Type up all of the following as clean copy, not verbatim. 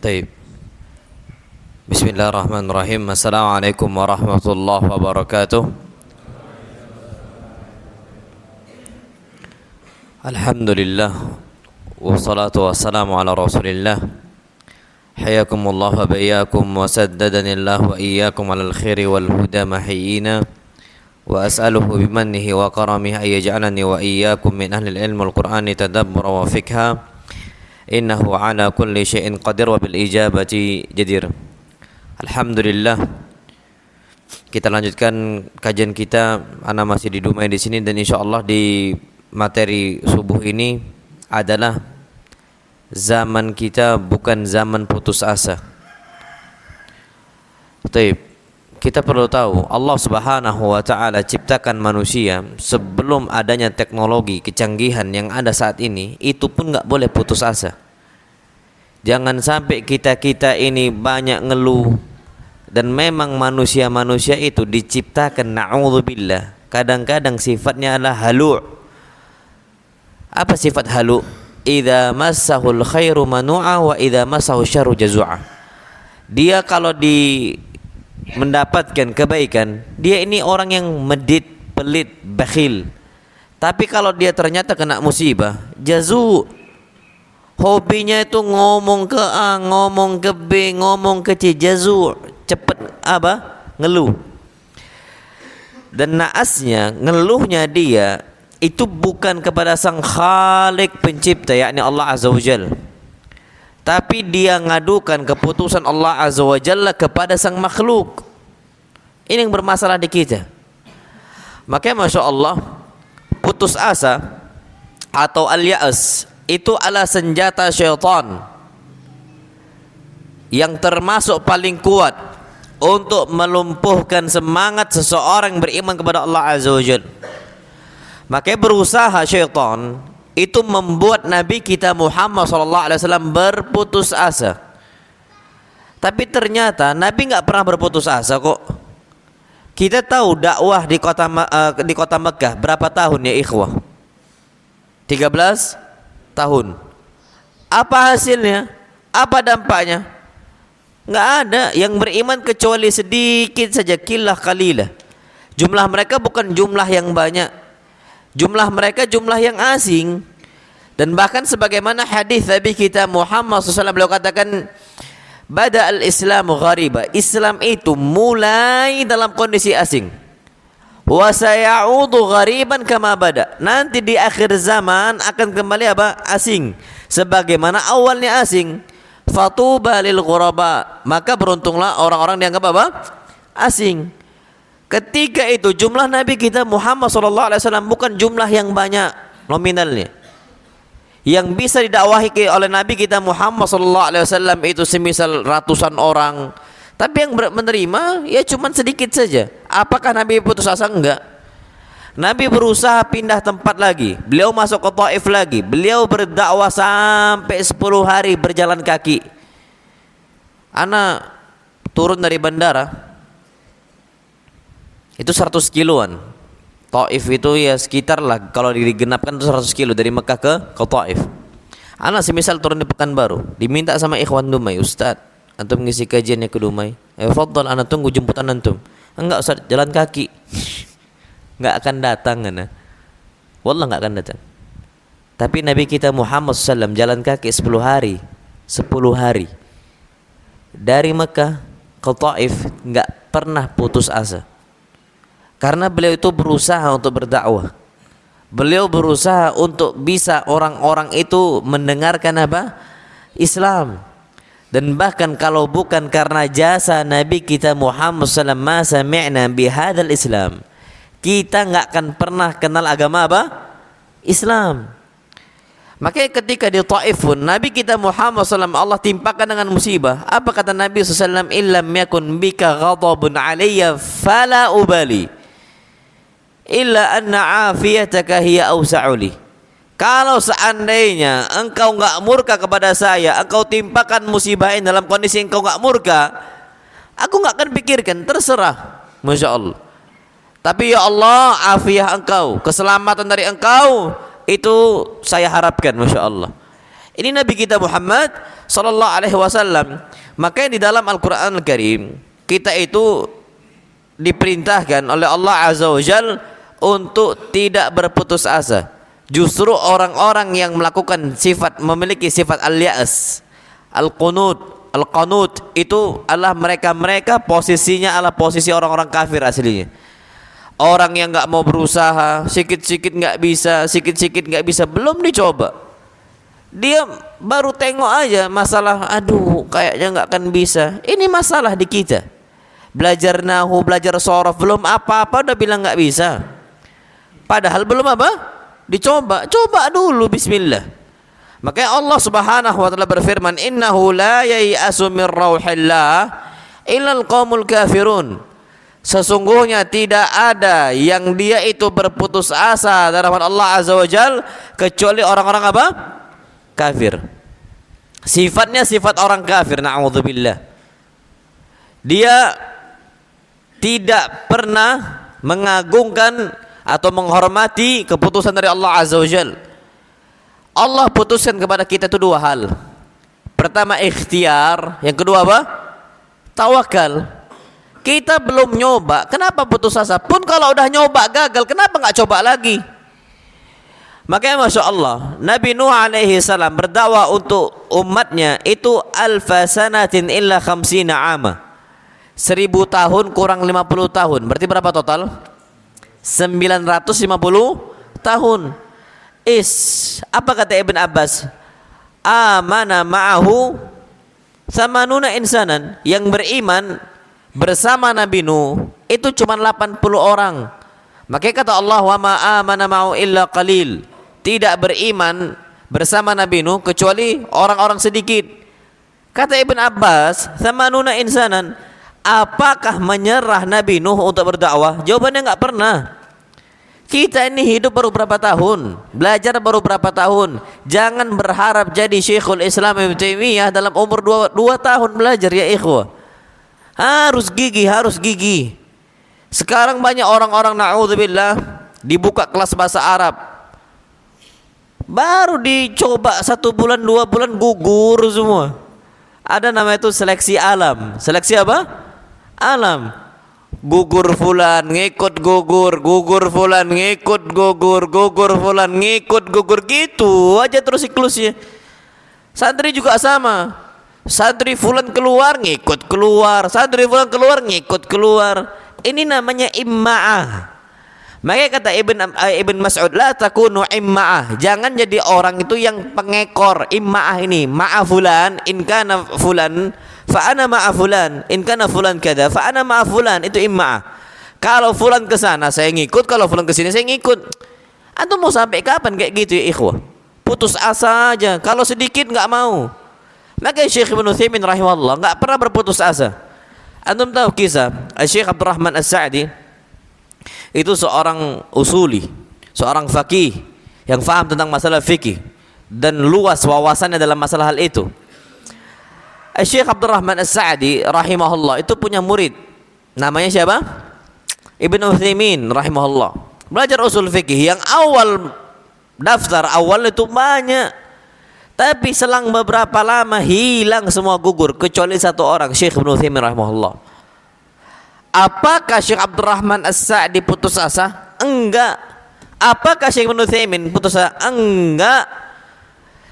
Taib. Bismillahirrahmanirrahim. Assalamualaikum warahmatullahi wabarakatuh. Alhamdulillah wassalatu wassalamu ala Rasulillah. Hayakumullah wa bayyakum wa saddadanillah wa iyyakum alal khairi wal huda mahyina wa as'aluhu bimannihi wa karamihi ay yaj'alani wa iyyakum min ahli al-ilm wal qur'ani tadabbura wa fikha. Innahu ala kulli syai'in qadir wa bil ijabati jadir. Alhamdulillah, kita lanjutkan kajian kita. Ana masih di Dumai di sini, dan insyaallah di materi subuh ini adalah zaman kita bukan zaman putus asa. Taib. Kita perlu tahu Allah Subhanahu wa taala ciptakan manusia sebelum adanya teknologi kecanggihan yang ada saat ini. Itu pun enggak boleh putus asa. Jangan sampai kita ini banyak ngeluh. Dan memang manusia-manusia itu diciptakan, na'udzubillah, kadang-kadang sifatnya adalah halu'. Apa sifat halu'? Idza massahul khairu manu'a wa idza massahu syarru jazu'a. Dia kalau mendapatkan kebaikan, dia ini orang yang medit, pelit, bakhil. Tapi kalau dia ternyata kena musibah, jazu'. Hobinya itu ngomong ke A, ngomong ke B, ngomong ke C, jazu'. Cepet ngeluh. Dan naasnya, ngeluhnya dia itu bukan kepada sang Khalik pencipta, yakni Allah Azza wa Jalla, tapi dia ngadukan keputusan Allah Azza wa Jalla kepada sang makhluk. Ini yang bermasalah di kita. Makanya Masya Allah, putus asa atau al-ya'as itu adalah senjata syaitan yang termasuk paling kuat untuk melumpuhkan semangat seseorang beriman kepada Allah Azza wa Jalla. Makanya berusaha syaitan itu membuat Nabi kita Muhammad SAW berputus asa. Tapi ternyata Nabi nggak pernah berputus asa kok. Kita tahu dakwah di kota Mekah berapa tahun ya ikhwah? 13 tahun. Apa hasilnya? Apa dampaknya? Nggak ada yang beriman kecuali sedikit saja, qillah qalilah. Jumlah mereka bukan jumlah yang banyak. Jumlah mereka jumlah yang asing. Dan bahkan sebagaimana hadis Nabi kita Muhammad SAW, beliau katakan, Bada al-Islamu ghariba. Islam itu mulai dalam kondisi asing. Wa sayaudu ghariban kama bada. Nanti di akhir zaman akan kembali asing, sebagaimana awalnya asing. Fatuba lil ghuraba. Maka beruntunglah orang-orang dianggap asing. Ketika itu jumlah Nabi kita Muhammad SAW bukan jumlah yang banyak nominalnya. Yang bisa didakwahi oleh Nabi kita Muhammad SAW itu semisal ratusan orang. Tapi yang menerima ya cuma sedikit saja. Apakah Nabi putus asa? Enggak. Nabi berusaha pindah tempat lagi. Beliau masuk ke Taif lagi. Beliau berdakwah sampai 10 hari berjalan kaki. Ana turun dari bandara itu 100 kiloan. Taif itu ya sekitar lah, kalau digenapkan itu 100 kilo dari Mekah ke Taif. Ana semisal turun di Pekanbaru, diminta sama ikhwan Dumai, Ustaz, antum ngisi kajiannya ke Dumai. Fadhal, ana tunggu jemputan antum. Enggak Ustaz, jalan kaki. Enggak akan datang ana. Wallah enggak akan datang. Tapi Nabi kita Muhammad SAW jalan kaki 10 hari. 10 hari. Dari Mekah ke Taif enggak pernah putus asa. Karena beliau itu berusaha untuk berdakwah. Beliau berusaha untuk bisa orang-orang itu mendengarkan Islam. Dan bahkan kalau bukan karena jasa Nabi kita Muhammad SAW, ma sami'na bihadzal Islam, kita nggak akan pernah kenal agama Islam. Makanya ketika di Taif pun Nabi kita Muhammad SAW Allah timpakan dengan musibah. Apa kata Nabi SAW? Illam yakun bika ghadabun alayya fala ubali illa anna afiyataka hiya awsa'uli. Kalau seandainya engkau enggak murka kepada saya, engkau timpakan musibah ini dalam kondisi engkau enggak murka, aku enggak akan pikirkan, terserah. Masya Allah. Tapi ya Allah, afiah engkau, keselamatan dari engkau, itu saya harapkan. Masya Allah. Ini Nabi kita Muhammad sallallahu alaihi wasallam. Makanya di dalam Al-Qur'an Al-Karim kita itu diperintahkan oleh Allah Azza wa Jal untuk tidak berputus asa. Justru orang-orang yang melakukan memiliki sifat al-ya'as, al-qunut, al-qanut, itu adalah mereka posisinya adalah posisi orang-orang kafir aslinya. Orang yang nggak mau berusaha, sikit-sikit nggak bisa, belum dicoba, dia baru tengok aja masalah, aduh kayaknya nggak akan bisa. Ini masalah di kita. Belajar nahu, belajar sorof, belum apa-apa udah bilang nggak bisa. Padahal belum apa? Dicoba, coba dulu, bismillah. Makanya Allah Subhanahu wa taala berfirman, "Innahu la yai'asu min rauhillah illal qaumul kafirun." Sesungguhnya tidak ada yang dia itu berputus asa dari rahmat Allah Azza wa Jal kecuali orang-orang apa? Kafir. Sifatnya sifat orang kafir, na'udzubillah. Dia tidak pernah mengagungkan atau menghormati keputusan dari Allah Azza wa Jal. Allah putuskan kepada kita itu dua hal. Pertama ikhtiar, yang kedua apa? Tawakal. Kita belum nyoba, kenapa putus asa? Pun kalau udah nyoba gagal, kenapa nggak coba lagi? Makanya Masya Allah, Nabi Nuh alaihi salam berdakwah untuk umatnya itu alfasanatin illa khamsina ama, 1000 tahun kurang 50 tahun. Berarti berapa total? 950 tahun. Apa kata Ibn Abbas? Amana ma'ahu samanuna insanan. Yang beriman bersama Nabi Nuh itu cuma 80 orang. Makanya kata Allah, wa ma amana ma'ahu illa qalil. Tidak beriman bersama Nabi Nuh kecuali orang-orang sedikit. Kata Ibn Abbas, samanuna insanan. Apakah menyerah Nabi Nuh untuk berdakwah? Jawabannya nggak pernah. Kita ini hidup baru berapa tahun, belajar baru berapa tahun. Jangan berharap jadi Syekhul Islam Ibnu Taimiyah dalam umur 2 tahun belajar, ya ikhwah. Harus gigih. Sekarang banyak orang-orang, na'udzubillah, dibuka kelas bahasa Arab, baru dicoba 1 bulan 2 bulan gugur semua. Ada namanya itu seleksi alam. Seleksi apa? Alam. Gugur fulan ngikut gugur, gugur fulan ngikut gugur, gugur fulan ngikut gugur, gitu aja terus siklusnya. Santri juga sama. Santri fulan keluar ngikut keluar, santri fulan keluar ngikut keluar. Ini namanya imma'ah. Makanya kata Ibn Mas'ud, la takunu imma'ah. Jangan jadi orang itu yang pengekor. Imma'ah ini, ma'a fulan, in kana fulan fa ana ma'a fulan, in kana fulan kada fa ana ma'a fulan. Itu imma'ah. Kalau fulan ke sana saya ngikut, kalau fulan ke sini saya ngikut. Antum mau sampai kapan kayak gitu ya ikhwah? Putus asa aja. Kalau sedikit enggak mau. Maka Syekh Ibnu Utsaimin rahimahullah enggak pernah berputus asa. Antum tahu kisah Syekh Abdurrahman As-Sa'di? Itu seorang usuli, seorang faqih yang faham tentang masalah fikih dan luas wawasannya dalam masalah hal itu. Syekh Abdurrahman As-Sa'di rahimahullah itu punya murid, namanya siapa? Ibnu Utsaimin rahimahullah. Belajar usul fikih yang awal daftar awal itu banyak, tapi selang beberapa lama hilang semua, gugur kecuali satu orang, Syekh Ibnu Utsaimin rahimahullah. Apakah Syekh Abdurrahman As-Sa'di putus asa? Enggak. Apakah Syekh Ibnu Utsaimin putus asa? Enggak.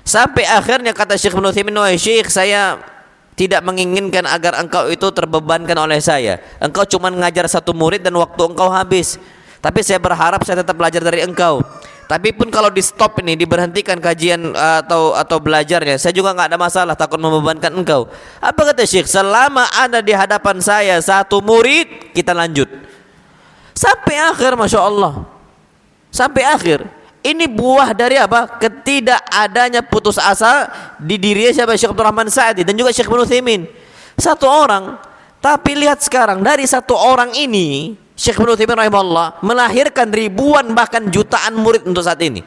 Sampai akhirnya kata Syekh Ibnu Utsaimin, "Wahai Syekh, saya tidak menginginkan agar engkau itu terbebankan oleh saya. Engkau cuma ngajar satu murid dan waktu engkau habis. Tapi saya berharap saya tetap belajar dari engkau. Tapi pun kalau di stop ini, diberhentikan kajian atau belajarnya, saya juga nggak ada masalah, takut membebankan engkau." Apa kata Syekh? Selama ada di hadapan saya satu murid, kita lanjut sampai akhir. Masya Allah, sampai akhir. Ini buah dari apa? Ketidakadanya putus asa di dirinya siapa? Syekh Abdurrahman Sa'di dan juga Syekh Ibnu Utsaimin. Satu orang, tapi lihat sekarang dari satu orang ini Syekh Ibnu Utsaimin rahimahullah melahirkan ribuan bahkan jutaan murid untuk saat ini.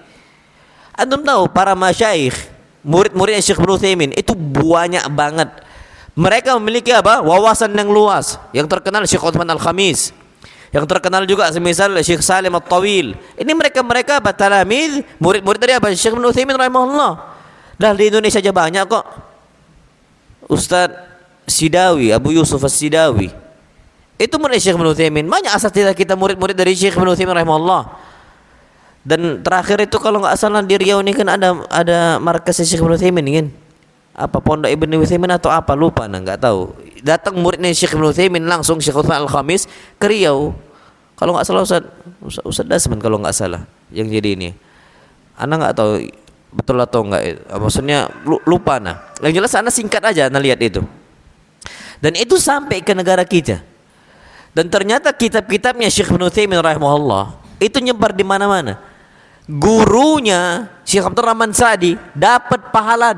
Antum tahu para masyayikh, murid-murid Syekh Ibnu Utsaimin itu banyak banget. Mereka memiliki apa? Wawasan yang luas. Yang terkenal Syekh Utsman Al-Khamis. Yang terkenal juga semisal Syekh Salim At-Tawil. Ini mereka apa? Talamid, murid-murid dari apa? Syekh Ibnu Utsaimin rahimahullah. Dah di Indonesia aja banyak kok. Ustadz Sidawi, Abu Yusuf As-Sidawi. Itu murid Syekh Ibnu Utsaimin. Banyak asatidzah kita murid-murid dari Syekh Ibnu Utsaimin rahimahullah. Dan terakhir itu kalau nggak salah di Riau ini kan ada markas Syekh Ibnu Utsaimin kan. Apa Pondok Ibnu Utsaimin atau apa lupa nggak tahu. Datang muridnya Syekh Ibnu Utsaimin langsung Syekh Utsman Al-Khamis ke Riau. Kalau nggak salah Ustaz Dasman kalau nggak salah yang jadi ini. Ana nggak tahu betul atau enggak, maksudnya lupa nah. Yang jelas ana singkat aja ana lihat itu. Dan itu sampai ke negara kita. Dan ternyata kitab-kitabnya Syekh Ibnu Utsaimin rahimahullah itu nyebar di mana-mana. Gurunya Syekh Abdurrahman Sa'di dapat pahala,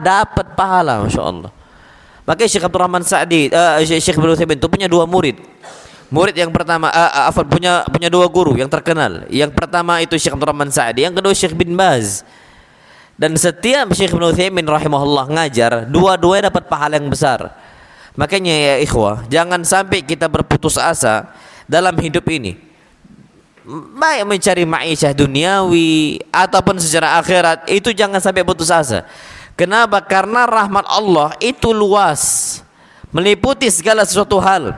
Masya Allah. Makanya Syekh Abdurrahman Sa'di, Syekh Ibnu Utsaimin itu punya dua murid. Murid yang pertama, punya dua guru yang terkenal. Yang pertama itu Syekh Abdurrahman Sa'di, yang kedua Syekh bin Baz. Dan setiap Syekh Ibnu Utsaimin rahimahullah ngajar, dua-duanya dapat pahala yang besar. Makanya ya ikhwah, jangan sampai kita berputus asa dalam hidup ini. Baik mencari ma'isyah duniawi ataupun secara akhirat, itu jangan sampai putus asa. Kenapa? Karena rahmat Allah itu luas, meliputi segala sesuatu hal.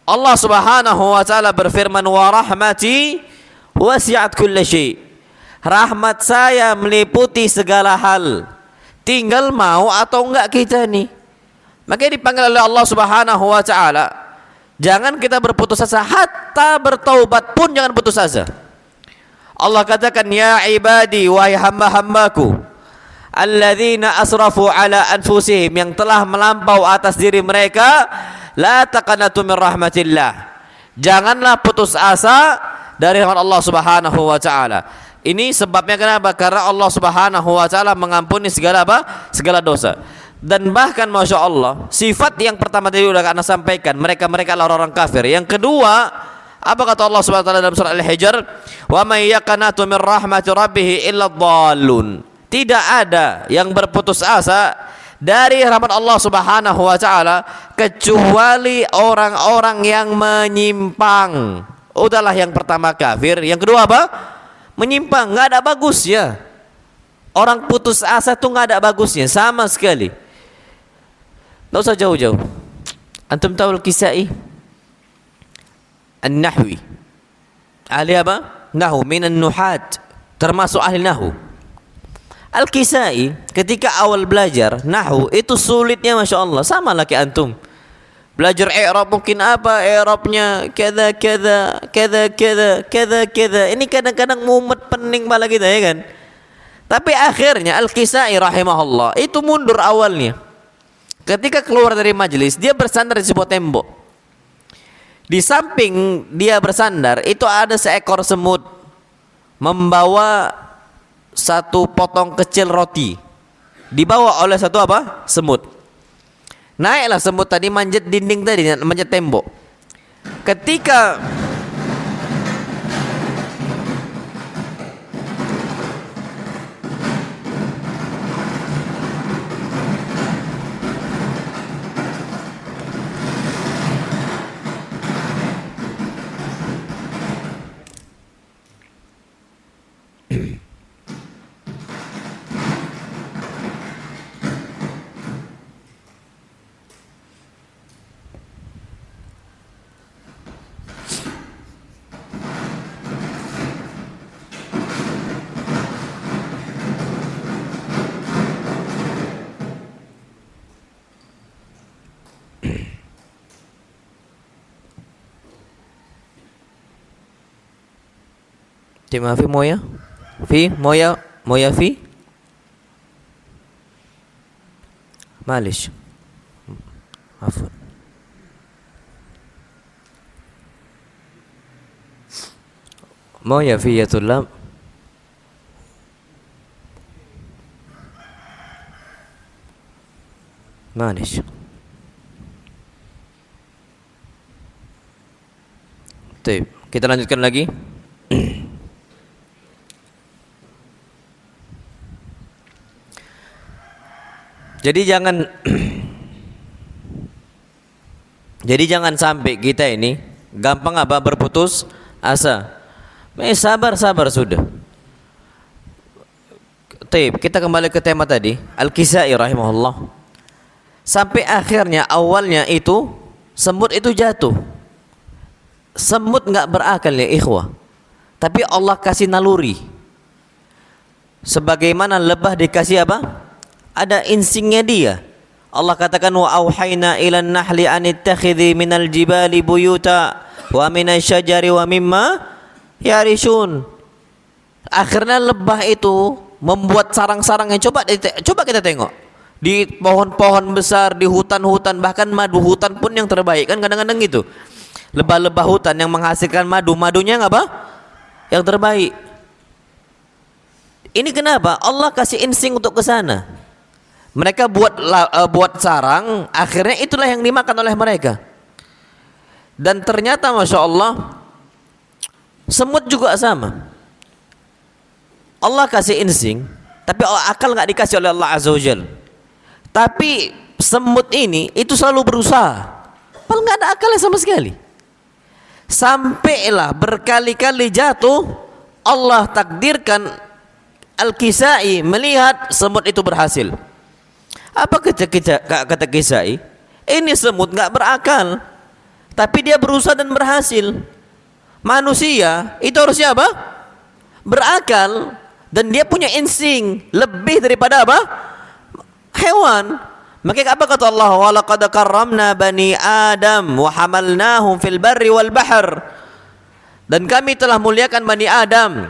Allah Subhanahu wa taala berfirman, "Wa rahmati wasi'at kulli syai'." Rahmat saya meliputi segala hal. Tinggal mau atau enggak kita nih. Makanya dipanggil oleh Allah Subhanahu wa taala, jangan kita berputus asa, hatta bertaubat pun jangan putus asa. Allah katakan, "Ya ibadi, wahai hamba-hambaku, alladzina asrafu ala anfusihim," yang telah melampau atas diri mereka, "la taqnatu min rahmatillah." Janganlah putus asa dari rahmat Allah Subhanahu wa taala. Ini sebabnya kenapa? Karena Allah Subhanahu wa taala mengampuni segala apa? Segala dosa. Dan bahkan Masya Allah, sifat yang pertama tadi sudah Anda sampaikan, mereka adalah orang kafir. Yang kedua, apa kata Allah Subhanahu wa taala dalam surah Al-Hijr? "Wa may yaqnatu min rahmati rabbih illa dhallun." Tidak ada yang berputus asa dari rahmat Allah Subhanahu wa taala kecuali orang-orang yang menyimpang. Udahlah, yang pertama kafir, yang kedua apa? Menyimpang, nggak ada bagusnya. Orang putus asa tuh nggak ada bagusnya sama sekali. Nggak usah jauh-jauh. Antum tahu Al-Kisai? An-Nahwi. Ahli apa? Nahwu, minan nuhat, termasuk ahli nahwu. Al-Kisai ketika awal belajar nahwu itu sulitnya Masya Allah, sama lah kayak antum. Belajar i'rab mungkin apa? I'rabnya kada. Ini kadang-kadang mumet pening malah kita ya kan. Tapi akhirnya Al-Kisai rahimahullah itu mundur awalnya. Ketika keluar dari majelis, dia bersandar di sebuah tembok. Di samping dia bersandar itu ada seekor semut membawa satu potong kecil roti. Dibawa oleh satu apa? Semut. Naiklah semut tadi, manjat dinding tadi, manjat tembok. Ketika ما في مويه مويه في معلش عفوا مويه في يا طلاب معلش طيب kita lanjutkan lagi. Jadi jangan sampai kita ini gampang apa berputus asa. Sabar sudah. Taib, kita kembali ke tema tadi. Al-Kisai rahimahullah. Sampai akhirnya awalnya itu semut itu jatuh. Semut nggak berakal ya ikhwah. Tapi Allah kasih naluri. Sebagaimana lebah dikasih apa? Ada instingnya dia. Allah katakan wa auhayna ilan nahli an ittakhidhi minal jibali buyuta wa minasyajari wa mimma yarishun. Akhirnya lebah itu membuat sarang-sarangnya. Coba kita tengok di pohon-pohon besar, di hutan-hutan, bahkan madu hutan pun yang terbaik kan kadang-kadang gitu. Lebah-lebah hutan yang menghasilkan madunya yang apa? Yang terbaik. Ini kenapa? Allah kasih insting untuk ke sana. Mereka buat sarang, akhirnya itulah yang dimakan oleh mereka. Dan ternyata Masya Allah, semut juga sama. Allah kasih insting, tapi akal nggak dikasih oleh Allah Azza wa Jalla. Tapi semut ini itu selalu berusaha, padahal nggak ada akalnya sama sekali. Sampailah berkali-kali jatuh, Allah takdirkan Al-Kisai melihat semut itu berhasil. Apa kata Kisai? Ini semut nggak berakal, tapi dia berusaha dan berhasil. Manusia itu harusnya apa? Berakal. Dan dia punya insting lebih daripada apa? Hewan. Maka apa kata Allah? Wa laqad karramna bani Adam wa hamalnahum fil barri wal bahr. Dan kami telah muliakan Bani Adam.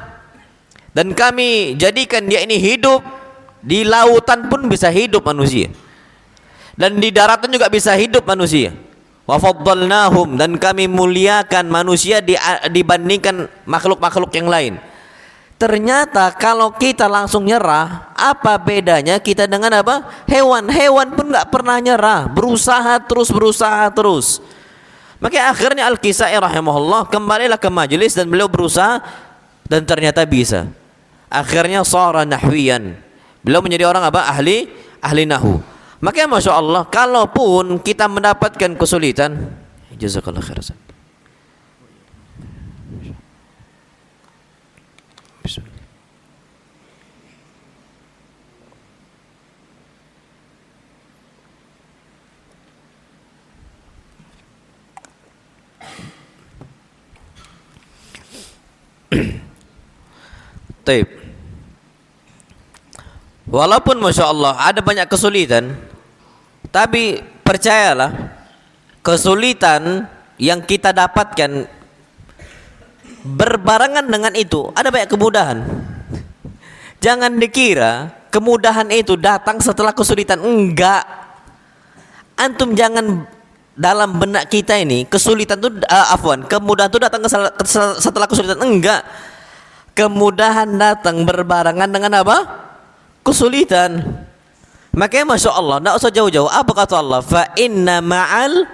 Dan kami jadikan dia ini hidup. Di lautan pun bisa hidup manusia. Dan di daratan juga bisa hidup manusia. Wa faddalnahum, dan kami muliakan manusia dibandingkan makhluk-makhluk yang lain. Ternyata kalau kita langsung nyerah, apa bedanya kita dengan apa? Hewan pun nggak pernah nyerah, berusaha terus. Maka akhirnya Al-Kisai rahimahullah kembalilah ke majelis dan beliau berusaha dan ternyata bisa. Akhirnya shara nahwiyan. Beliau menjadi orang apa? Ahli nahwu. Maka Masya Allah, kalaupun kita mendapatkan kesulitan, jazakallah khairan. Taib. Walaupun Masya Allah ada banyak kesulitan, tapi percayalah, kesulitan yang kita dapatkan berbarengan dengan itu ada banyak kemudahan. Jangan dikira kemudahan itu datang setelah kesulitan. Enggak. Antum jangan dalam benak kita ini kesulitan itu kemudahan itu datang setelah kesulitan. Enggak. Kemudahan datang berbarengan dengan apa? Kesulitan. Makanya Masya Allah, tidak usah jauh-jauh. Apa kata Allah? Fa inna ma'al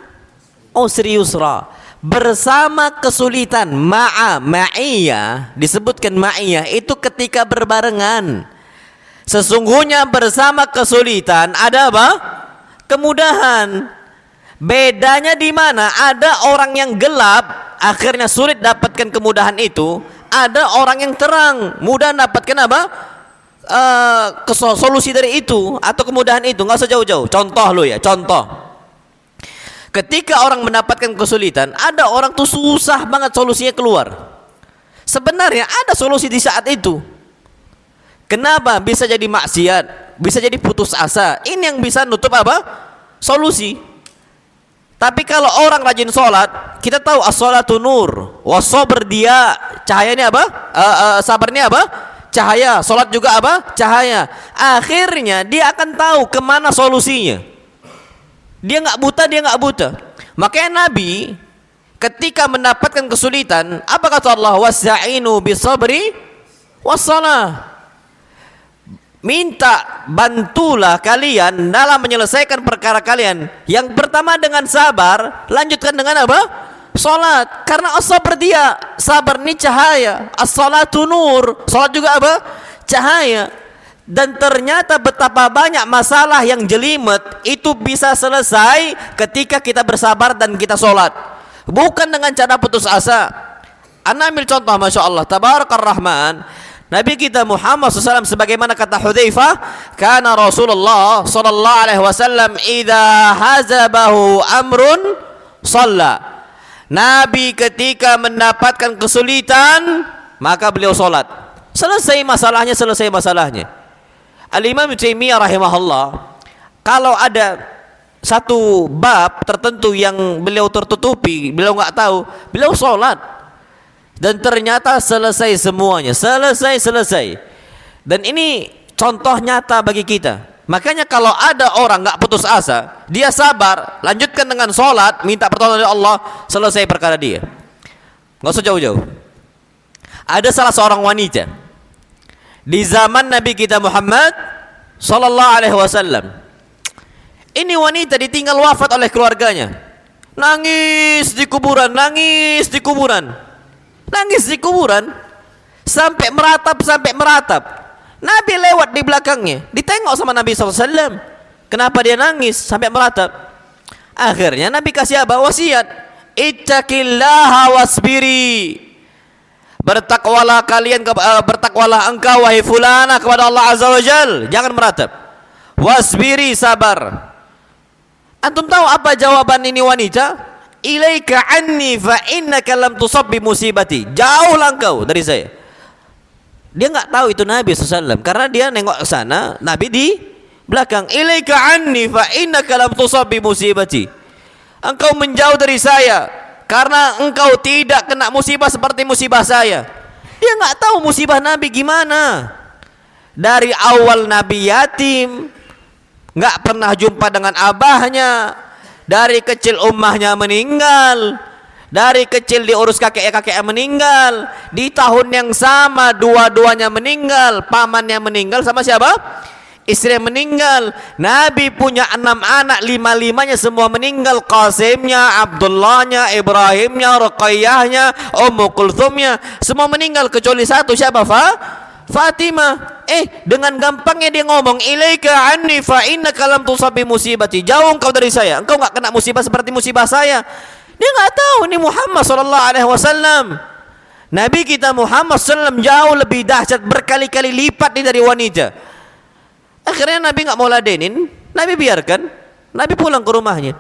usri yusra. Bersama kesulitan, ma'iyah, disebutkan ma'iyah itu ketika berbarengan. Sesungguhnya bersama kesulitan ada apa? Kemudahan. Bedanya di mana? Ada orang yang gelap, akhirnya sulit dapatkan kemudahan itu. Ada orang yang terang, mudah dapatkan apa? Solusi dari itu atau kemudahan itu. Nggak usah jauh-jauh. Contoh lo ya, contoh. Ketika orang mendapatkan kesulitan, ada orang tuh susah banget solusinya keluar. Sebenarnya ada solusi di saat itu. Kenapa bisa jadi maksiat, bisa jadi putus asa? Ini yang bisa nutup apa? Solusi. Tapi kalau orang rajin sholat, kita tahu as-sholatu nur, was-sabr dia cahayanya apa? Sabarnya apa? Cahaya. Sholat juga apa? Cahaya. Akhirnya dia akan tahu kemana solusinya. Dia nggak buta. Makanya Nabi ketika mendapatkan kesulitan, apa kata Allah? Wasta'inu bis-sabri was-shalah. Minta bantulah kalian dalam menyelesaikan perkara kalian. Yang pertama dengan sabar, lanjutkan dengan apa? Salat. Karena as-sabr dia, sabar ini cahaya. As-salatu nur. Salat juga apa? Cahaya. Dan ternyata betapa banyak masalah yang jelimet itu bisa selesai ketika kita bersabar dan kita salat. Bukan dengan cara putus asa. Ana ambil contoh Masya Allah, Tabarakar Rahman. Nabi kita Muhammad SAW sebagaimana kata Hudzaifah, kana Rasulullah sallallahu alaihi wasallam idza hazabahu amrun shalla. Nabi ketika mendapatkan kesulitan maka beliau salat. Selesai masalahnya. Al-Imam Taimiyah rahimahullah, kalau ada satu bab tertentu yang beliau tertutupi, beliau nggak tahu, beliau salat. Dan ternyata selesai semuanya, selesai. Dan ini contoh nyata bagi kita. Makanya kalau ada orang nggak putus asa, dia sabar, lanjutkan dengan sholat, minta pertolongan dari Allah, selesai perkara dia. Nggak usah jauh-jauh. Ada salah seorang wanita di zaman Nabi kita Muhammad sallallahu alaihi wasallam. Ini wanita ditinggal wafat oleh keluarganya. Nangis di kuburan sampai meratap. Nabi lewat di belakangnya, ditengok sama Nabi SAW. Kenapa dia nangis sampai meratap? Akhirnya Nabi kasih apa? Wasiat. Ittaqillaha wasbiri. Bertakwalah engkau wahai fulana kepada Allah Azza wa Jal. Jangan meratap. Wasbiri, sabar. Antum tahu apa jawaban ini wanita? Ilaika anni fa innaka lam tusab bi musibati. Jauhlah engkau dari saya. Dia enggak tahu itu Nabi SAW karena dia nengok ke sana, Nabi di belakang. Ilaika anni fa innaka lam tusab bi musibati. Engkau menjauh dari saya karena engkau tidak kena musibah seperti musibah saya. Dia enggak tahu musibah Nabi gimana. Dari awal Nabi yatim, enggak pernah jumpa dengan abahnya. Dari kecil ummahnya meninggal, dari kecil diurus kakek-kakeknya meninggal, di tahun yang sama dua-duanya meninggal, pamannya meninggal sama siapa? Istri meninggal. Nabi punya 6 anak, 5-5-nya semua meninggal. Qasimnya, Abdullahnya, Ibrahimnya, Ruqayyahnya, Ummu Kulthumnya, semua meninggal kecuali satu, siapa? Fatimah. Dengan gampangnya dia ngomong, ilaika anni fa innaka lam tusab bi musibati. Jauh engkau dari saya, engkau enggak kena musibah seperti musibah saya. Dia enggak tahu ini Muhammad sallallahu alaihi wasallam. Nabi kita Muhammad sallallahu jauh lebih dahsyat berkali-kali lipat nih dari wanita. Akhirnya Nabi enggak mau ladenin, Nabi biarkan, Nabi pulang ke rumahnya.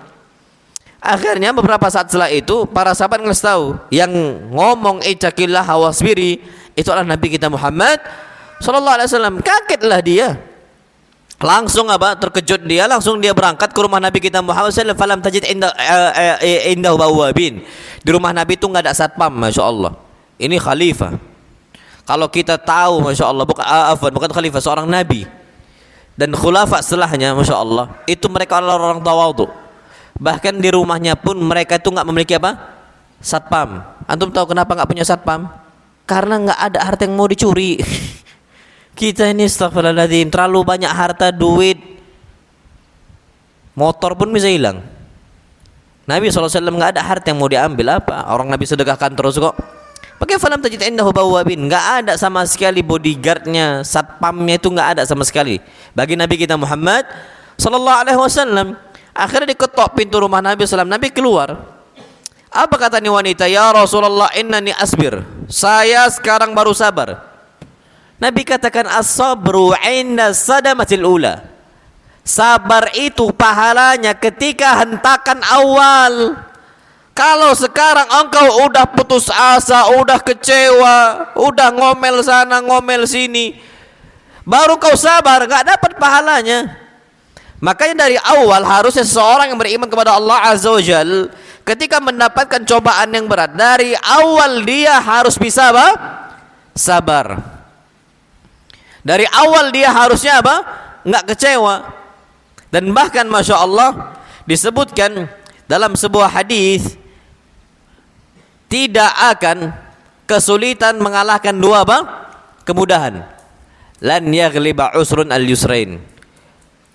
Akhirnya beberapa saat setelah itu para sahabat ngasih tahu, yang ngomong ittaqillaha wasbiri itu adalah Nabi kita Muhammad sallallahu alaihi wasallam. Kagetlah dia. Langsung terkejut dia, langsung dia berangkat ke rumah Nabi kita Muhammad sallallahu alaihi wasallam. Falam tajid indahu bawabin. Di rumah Nabi itu enggak ada satpam, masyaallah. Ini khalifah. Kalau kita tahu, masyaallah, bukan khalifah, seorang nabi. Dan khulafa setelahnya, masyaallah, itu mereka adalah orang tawadhu. Bahkan di rumahnya pun mereka itu enggak memiliki satpam. Antum tahu kenapa enggak punya satpam? Karena enggak ada harta yang mau dicuri. Kita ini astagfirullahaladzim, terlalu banyak harta, duit, motor pun bisa hilang. Nabi SAW enggak ada harta yang mau diambil apa. Orang Nabi sedekahkan terus kok. Pakai falam tajid indahu bawabin, enggak ada sama sekali bodyguardnya, satpamnya itu enggak ada sama sekali. Bagi Nabi kita Muhammad sallallahu alaihi wasallam. Akhirnya diketok pintu rumah Nabi SAW. Nabi keluar. Apa kata nih wanita? Ya Rasulullah, innani asbir. Saya sekarang baru sabar. Nabi katakan as-sabru 'inda sadamatil ula. Sabar itu pahalanya ketika hentakan awal. Kalau sekarang engkau udah putus asa, udah kecewa, udah ngomel sana ngomel sini, baru kau sabar, enggak dapat pahalanya. Makanya dari awal harusnya seseorang yang beriman kepada Allah Azza wa Jal, ketika mendapatkan cobaan yang berat, dari awal dia harus bisa sabar. Dari awal dia harusnya enggak kecewa. Dan bahkan Masya Allah disebutkan dalam sebuah hadis, tidak akan kesulitan mengalahkan dua kemudahan. Lan yaghliba usrun al-yusrain.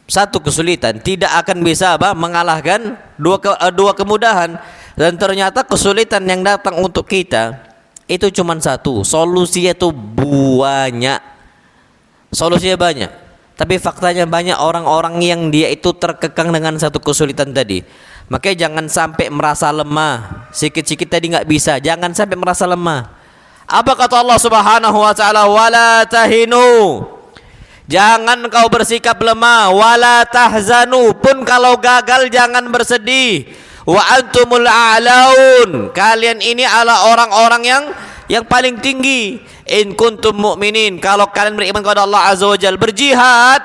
Satu kesulitan tidak akan bisa mengalahkan dua kemudahan. Dan ternyata kesulitan yang datang untuk kita itu cuma satu, solusinya itu banyak. Solusinya banyak, tapi faktanya banyak orang-orang yang dia itu terkekang dengan satu kesulitan tadi. Makanya jangan sampai merasa lemah. Sikit-sikit tadi nggak bisa, jangan sampai merasa lemah. Apa kata Allah Subhanahu wa taala? Wala tahinu. Jangan kau bersikap lemah, wala tahzanu, pun kalau gagal jangan bersedih. Wa antumul a'laun. Kalian ini adalah orang-orang yang paling tinggi. In kuntum mu'minin. Kalau kalian beriman kepada Allah Azza wa Jalla, berjihad.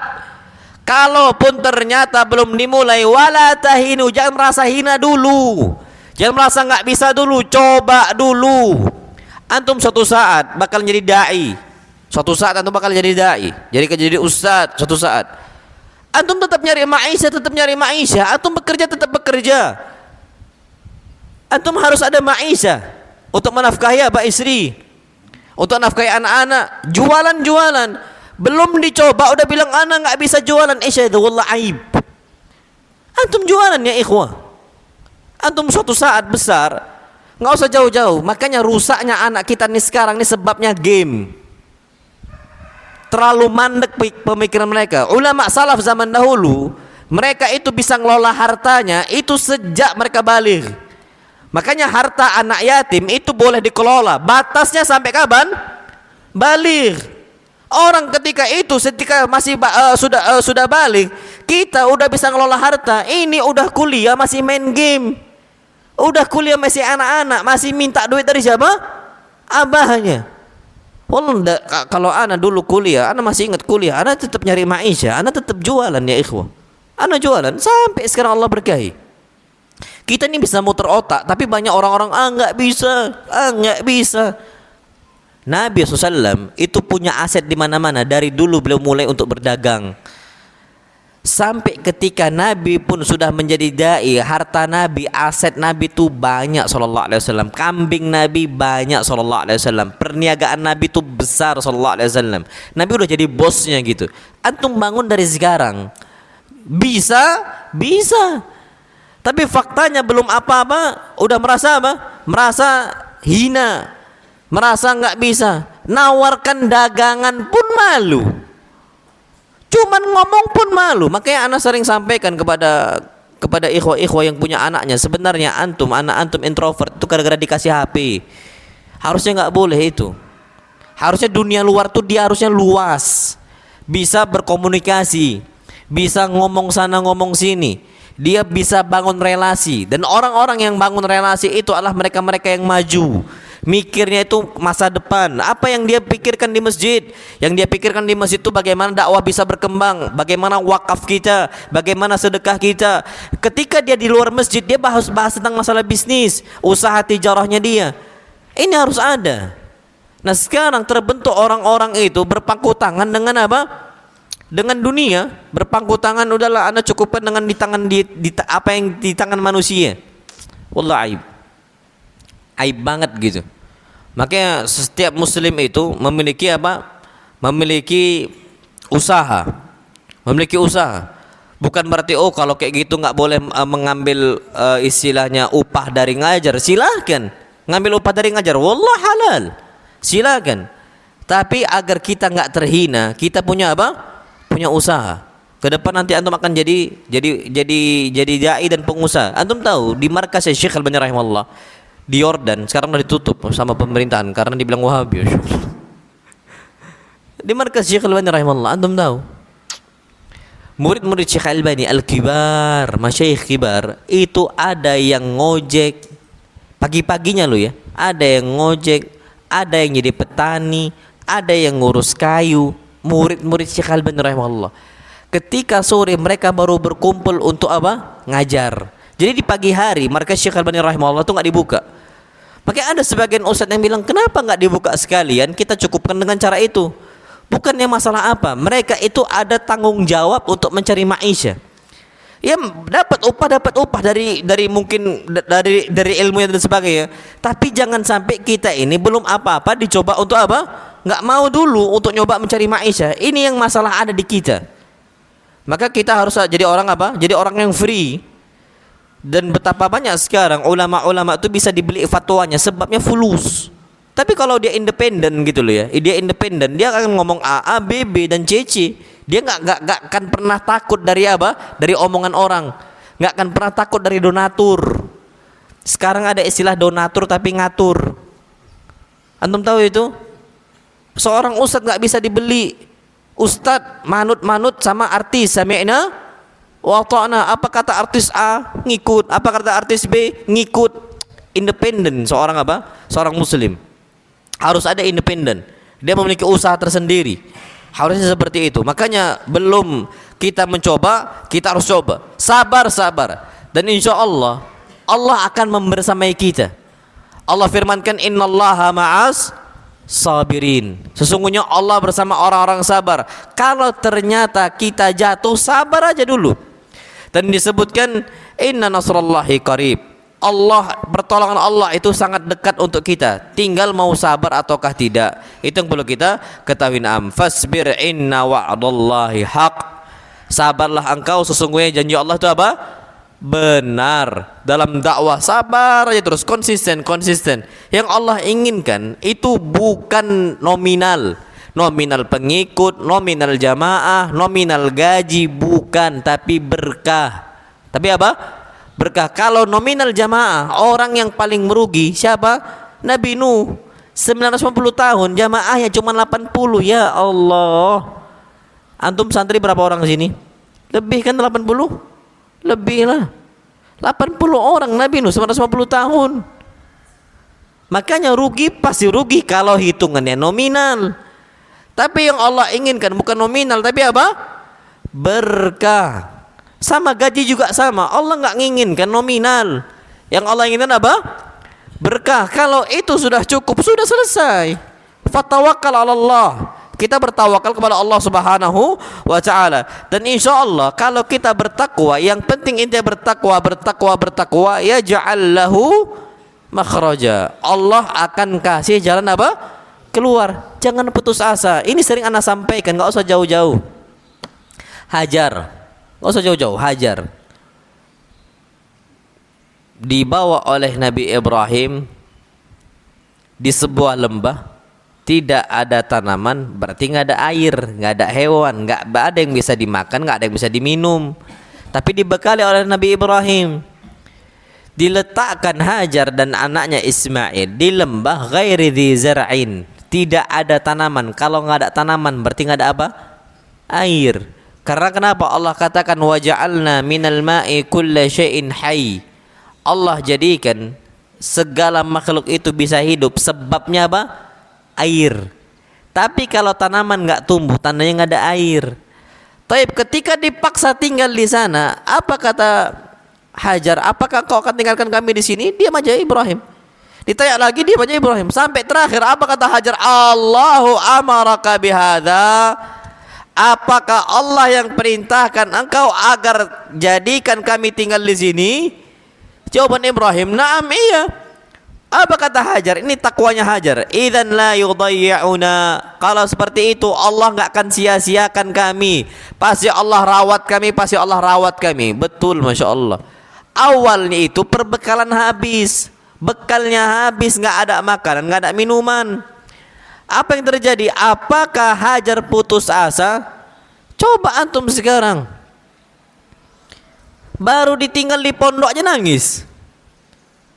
Kalaupun ternyata belum dimulai, wala tahinu, jangan merasa hina dulu. Jangan merasa nggak bisa dulu, coba dulu. Antum suatu saat bakal jadi dai. Suatu saat antum bakal jadi dai, jadi ustaz suatu saat. Antum tetap nyari maisha, antum bekerja tetap bekerja. Antum harus ada maisha untuk menafkahi apa istri, untuk menafkahi anak-anak, jualan. Belum dicoba udah bilang anak nggak bisa jualan, itu wallah aib. Antum jualan ya ikhwah. Antum suatu saat besar, nggak usah jauh-jauh. Makanya rusaknya anak kita nih sekarang nih sebabnya game. Terlalu mandek pemikiran mereka. Ulama salaf zaman dahulu, mereka itu bisa ngelola hartanya itu sejak mereka balik. Makanya harta anak yatim itu boleh dikelola. Batasnya sampai kapan? Balik. Orang ketika masih sudah balik, kita udah bisa ngelola harta. Ini udah kuliah masih main game. Udah kuliah masih anak-anak, masih minta duit dari siapa? Abahnya. Wallah, kalau anak dulu kuliah, anak masih ingat kuliah, anak tetap nyari maisha, anak tetap jualan ya ikhwah. Anak jualan sampai sekarang Allah berkahi. Kita ini bisa muter otak, tapi banyak orang-orang nggak bisa. Nabi SAW itu punya aset di mana-mana dari dulu beliau mulai untuk berdagang. Sampai ketika Nabi pun sudah menjadi dai, harta Nabi, aset Nabi itu banyak sallallahu alaihi wasallam. Kambing Nabi banyak sallallahu alaihi wasallam. Perniagaan Nabi itu besar sallallahu alaihi wasallam. Nabi udah jadi bosnya gitu. Antum bangun dari sekarang. Bisa. Tapi faktanya belum apa-apa, udah merasa apa? Merasa hina. Merasa nggak bisa. Nawarkan dagangan pun malu. Cuman ngomong pun malu. Makanya anak sering sampaikan kepada ikhwah-ikhwah yang punya anaknya, sebenarnya anak antum introvert itu gara-gara dikasih HP. Harusnya nggak boleh itu. Harusnya dunia luar tuh dia harusnya luas, bisa berkomunikasi, bisa ngomong sana ngomong sini. Dia bisa bangun relasi, dan orang-orang yang bangun relasi itu adalah mereka-mereka yang maju. Mikirnya itu masa depan. Apa yang dia pikirkan di masjid? Yang dia pikirkan di masjid itu bagaimana dakwah bisa berkembang, bagaimana wakaf kita, bagaimana sedekah kita. Ketika dia di luar masjid, dia bahas tentang masalah bisnis, usaha tijarahnya dia. Ini harus ada. Nah sekarang terbentuk orang-orang itu berpangku tangan dengan apa? Dengan dunia. Berpangku tangan, udahlah anda cukupkan dengan di tangan apa yang di tangan manusia. Wallah aib. Aib banget gitu. Makanya setiap muslim itu memiliki apa? Memiliki usaha. Bukan berarti kalau kayak gitu nggak boleh mengambil istilahnya upah dari ngajar. Silakan ngambil upah dari ngajar. Wallah halal. Silakan. Tapi agar kita nggak terhina, kita punya apa? Punya usaha. Ke depan nanti antum akan jadi dai dan pengusaha. Antum tahu di markas Syekh Al-Albani rahimahullah di Yordan sekarang udah ditutup sama pemerintahan karena dibilang Wahabi. Di markas Syekh Al-Albani rahimahullah, antum tahu murid-murid Syekh Al-Albani al-kibar, masyayikh kibar itu ada yang ngojek pagi-paginya lo ya, ada yang ngojek, ada yang jadi petani, ada yang ngurus kayu. Murid-murid Syekh Al-Albani rahimahullah, ketika sore mereka baru berkumpul untuk apa? Ngajar. Jadi di pagi hari markas Syekh Al-Albani rahimahullah itu nggak dibuka. Makanya ada sebagian ustadz yang bilang, kenapa nggak dibuka sekalian, kita cukupkan dengan cara itu. Bukannya masalah apa, mereka itu ada tanggung jawab untuk mencari maisha. Ya dapat upah dari mungkin dari ilmunya dan sebagainya. Tapi jangan sampai kita ini belum apa-apa dicoba untuk apa? Nggak mau dulu untuk nyoba mencari maisha. Ini yang masalah ada di kita. Maka kita harus jadi orang apa? Jadi orang yang free. Dan betapa banyak sekarang ulama-ulama itu bisa dibeli fatwanya sebabnya fulus. Tapi kalau dia independen gitu loh ya, dia independen, dia akan ngomong A, B, B dan C, C. Dia nggak akan pernah takut dari apa? Dari omongan orang. Nggak akan pernah takut dari donatur. Sekarang ada istilah donatur tapi ngatur. Antum tahu itu? Seorang ustadz nggak bisa dibeli. Ustadz manut sama artis, sami'na wa ta'na. Apa kata artis A ngikut, apa kata artis B ngikut. Independen seorang apa? Seorang muslim harus ada independen. Dia memiliki usaha tersendiri. Harusnya seperti itu. Makanya belum kita mencoba, kita harus coba. Sabar. Dan insya Allah Allah akan membersamai kita. Allah firmankan innallaha ma'as sabirin. Sesungguhnya Allah bersama orang-orang sabar. Kalau ternyata kita jatuh, sabar aja dulu. Dan disebutkan inna nasrallahi qarib. Allah, pertolongan Allah itu sangat dekat untuk kita. Tinggal mau sabar ataukah tidak. Itu yang perlu kita ketahui. Fasbir inna wa'dallahi haq. Sabarlah engkau, sesungguhnya janji Allah itu apa? Benar. Dalam dakwah sabar aja terus, konsisten. Yang Allah inginkan itu bukan nominal pengikut, nominal jamaah, nominal gaji, bukan, tapi berkah. Tapi apa? Berkah. Kalau nominal jamaah, orang yang paling merugi siapa? Nabi Nuh 950 tahun, jamaahnya cuma 80. Ya Allah. Antum santri berapa orang di sini? Lebih kan 80? Lebih lah, 80 orang Nabi Nuh 950 tahun. Makanya rugi, pasti rugi kalau hitungannya nominal. Tapi yang Allah inginkan bukan nominal, tapi apa? Berkah. Sama gaji juga sama. Allah nggak menginginkan nominal. Yang Allah inginkan apa? Berkah. Kalau itu sudah cukup, sudah selesai. Fatawakkal 'ala Allah. Kita bertawakal kepada Allah Subhanahu wa taala. Dan insya Allah kalau kita bertakwa, yang penting intinya bertakwa, ya ja'allahu makhraja. Allah akan kasih jalan apa? Keluar. Jangan putus asa. Ini sering ana sampaikan, enggak usah jauh-jauh. Hajar. Enggak usah jauh-jauh, Hajar. Dibawa oleh Nabi Ibrahim di sebuah lembah. Tidak ada tanaman, berarti nggak ada air, nggak ada hewan, nggak ada yang bisa dimakan, nggak ada yang bisa diminum. Tapi dibekali oleh Nabi Ibrahim. Diletakkan Hajar dan anaknya Ismail di lembah ghairi dzi zar'in. Tidak ada tanaman. Kalau nggak ada tanaman, berarti nggak ada apa? Air. Karena kenapa? Allah katakan waja'alna minal ma'i kulla syai'in hayy. Allah jadikan segala makhluk itu bisa hidup. Sebabnya apa? Air. Tapi kalau tanaman nggak tumbuh, tandanya nggak ada air. Taib, ketika dipaksa tinggal di sana, apa kata Hajar? Apakah kau akan tinggalkan kami di sini? Diam aja Ibrahim. Ditanya lagi, diam aja Ibrahim. Sampai terakhir, apa kata Hajar? Allahu amaraka bihadza. Apakah Allah yang perintahkan engkau agar jadikan kami tinggal di sini? Jawaban Ibrahim, na'am, iya. Apa kata Hajar? Ini takwanya Hajar. Idzan la yudayyi'una. Kalau seperti itu Allah enggak akan sia-siakan kami. Pasti Allah rawat kami. Betul, Masya Allah. Awalnya itu perbekalan habis. Bekalnya habis, enggak ada makanan, enggak ada minuman. Apa yang terjadi? Apakah Hajar putus asa? Coba antum sekarang. Baru ditinggal di pondok aja nangis.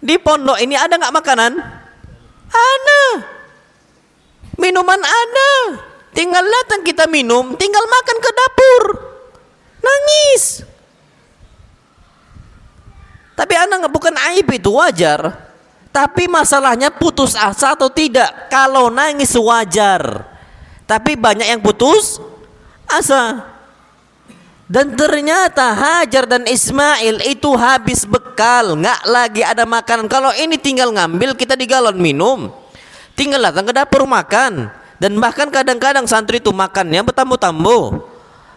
Di pondok ini ada nggak makanan? Ada. Minuman ada. Tinggal datang kita minum, tinggal makan ke dapur. Nangis. Tapi anak bukan aib, itu wajar. Tapi masalahnya putus asa atau tidak. Kalau nangis wajar. Tapi banyak yang putus asa. Dan ternyata Hajar dan Ismail itu habis bekal, nggak lagi ada makanan. Kalau ini tinggal ngambil, kita di galon minum, tinggal datang ke dapur makan. Dan bahkan kadang-kadang santri itu makannya bertambu-tambu,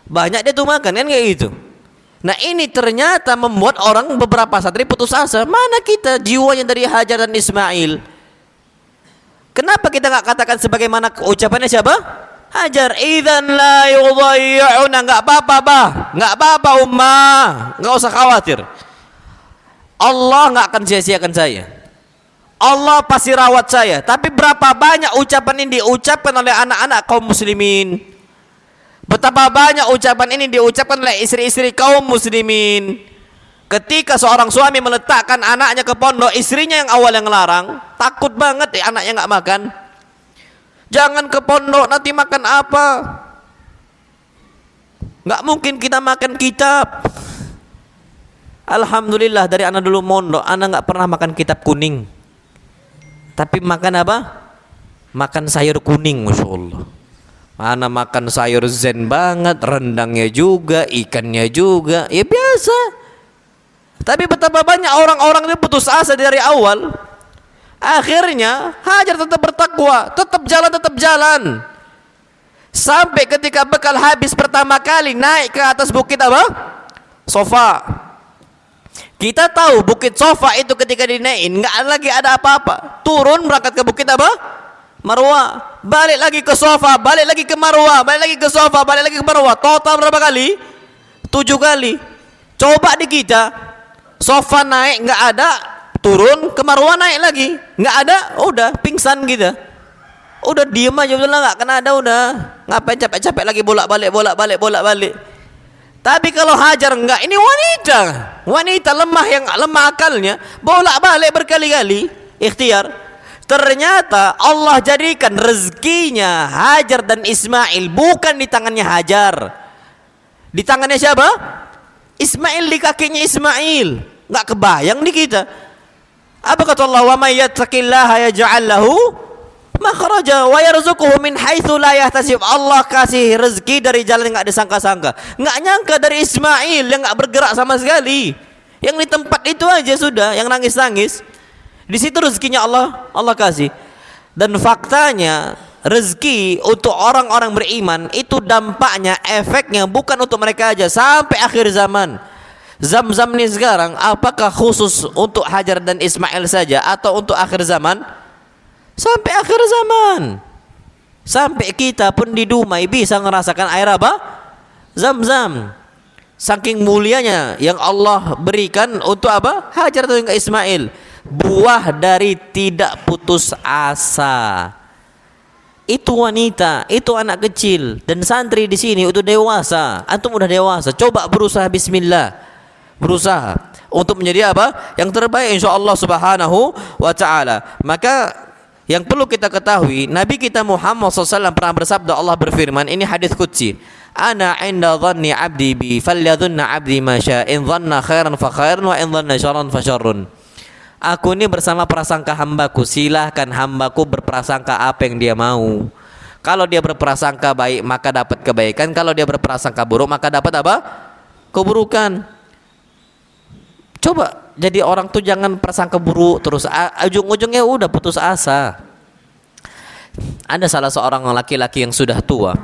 banyak dia tuh makan, kan kayak gitu. Nah ini ternyata membuat orang, beberapa santri putus asa. Mana kita jiwanya dari Hajar dan Ismail? Kenapa kita nggak katakan sebagaimana ucapannya siapa? Hajar, idzan la yudayyi'una. Enggak apa-apa, Bah. Enggak apa-apa, Ummah. Enggak usah khawatir. Allah enggak akan sia-siakan saya. Allah pasti rawat saya. Tapi berapa banyak ucapan ini diucapkan oleh anak-anak kaum muslimin? Betapa banyak ucapan ini diucapkan oleh istri-istri kaum muslimin. Ketika seorang suami meletakkan anaknya ke pondok, istrinya yang awal yang larang, takut banget anaknya enggak makan. Jangan ke pondok nanti makan apa? Nggak mungkin kita makan kitab. Alhamdulillah dari anak dulu mondok, anak nggak pernah makan kitab kuning. Tapi makan apa? Makan sayur kuning, masya Allah. Mana makan sayur zen banget, rendangnya juga, ikannya juga, ya biasa. Tapi betapa banyak orang-orang itu putus asa dari awal. Akhirnya Hajar tetap bertakwa, tetap jalan. Sampai ketika bekal habis pertama kali naik ke atas bukit apa? Sofa. Kita tahu bukit Sofa itu ketika dinaikin nggak lagi ada apa-apa. Turun berangkat ke bukit apa? Marwah. Balik lagi ke Sofa, balik lagi ke Marwah, balik lagi ke Sofa, balik lagi ke Marwah. Total berapa kali? 7 kali. Coba di kita, Sofa naik nggak ada, turun ke Marwah naik lagi, nggak ada, udah pingsan kita. Udah diem aja, udah nggak kena ada, udah ngapain capek-capek lagi bolak-balik. Tapi kalau Hajar enggak, ini wanita lemah yang lemah akalnya, bolak-balik berkali-kali ikhtiar. Ternyata Allah jadikan rezekinya Hajar dan Ismail bukan di tangannya Hajar, di tangannya siapa? Ismail, di kakinya Ismail. Nggak kebayang di kita. Apa kata Allah? Wa may yattaqillaha yaj'al lahu makhraja wa yarzuquhu min haitsu la yahtasib. Allah kasih rezeki dari jalan yang enggak disangka-sangka. Enggak nyangka dari Ismail yang enggak bergerak sama sekali. Yang di tempat itu aja sudah, yang nangis-nangis. Di situ rezekinya Allah kasih. Dan faktanya rezeki untuk orang-orang beriman itu dampaknya, efeknya bukan untuk mereka aja sampai akhir zaman. Zam-zam ini sekarang apakah khusus untuk Hajar dan Ismail saja atau untuk akhir zaman? Sampai akhir zaman. Sampai kita pun di Dumai bisa merasakan air apa? Zam-zam. Saking mulianya yang Allah berikan untuk apa? Hajar dan Ismail. Buah dari tidak putus asa. Itu wanita, itu anak kecil, dan santri di sini udah dewasa. Antum udah dewasa, coba berusaha bismillah. Berusaha untuk menjadi apa? Yang terbaik insyaallah subhanahu wa ta'ala. Maka yang perlu kita ketahui, Nabi kita Muhammad SAW pernah bersabda, Allah berfirman, ini hadis qudsi, ana inda dhanni abdi bi falyadhunna abdi ma syaa, in dhanna khairan fa khairun wa in dhanna syarran fa syarrun. Aku ini bersama prasangka hambaku, silahkan hambaku berprasangka apa yang dia mau. Kalau dia berprasangka baik maka dapat kebaikan, kalau dia berprasangka buruk maka dapat apa? Keburukan. Coba jadi orang tuh jangan prasangka buruk terus, ujung-ujungnya udah putus asa. Ada salah seorang laki-laki yang sudah tua